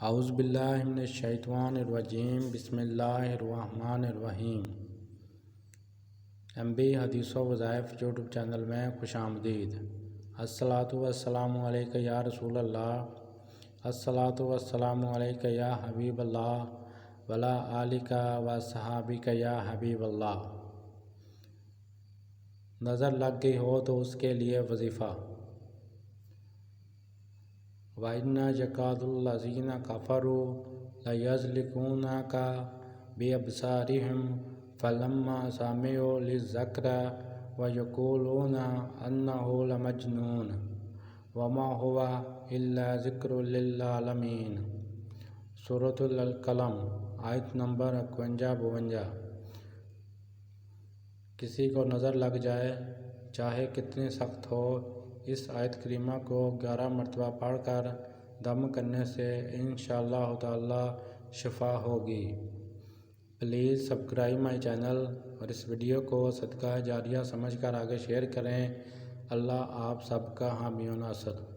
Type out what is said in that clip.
اعوذ باللہ من الشیطان الرجیم بسم اللہ الرحمن الرحیم۔ MB حدیث و وظائف یوٹیوب چینل میں خوش آمدید۔ الصلاۃ والسلام علیک یا رسول اللہ، الصلاۃ والسلام علیک یا حبیب اللہ وعلی آلک و صحابک یا حبیب اللہ۔ نظر لگ گئی ہو تو اس کے لیے وظیفہ۔ وَإِنَّ يَكَادُ الَّذِينَ كَفَرُوا لَيُزْلِقُونَكَ بِأَبْصَارِهِمْ فَلَمَّا سَمِعُوا الذِّكْرَ وَيَقُولُونَ إِنَّهُ لَمَجْنُونٌ وَمَا هُوَ إِلَّا ذِكْرٌ لِّلْعَالَمِينَ۔ سورۃ القلم آیت نمبر 51-52۔ کسی کو نظر لگ جائے چاہے کتنی سخت ہو، اس آیت کریمہ کو 11 مرتبہ پڑھ کر دم کرنے سے انشاءاللہ تعالی شفا ہوگی۔ پلیز سبسکرائب مائی چینل اور اس ویڈیو کو صدقہ جاریہ سمجھ کر آگے شیئر کریں۔ اللہ آپ سب کا حامی و ناصر۔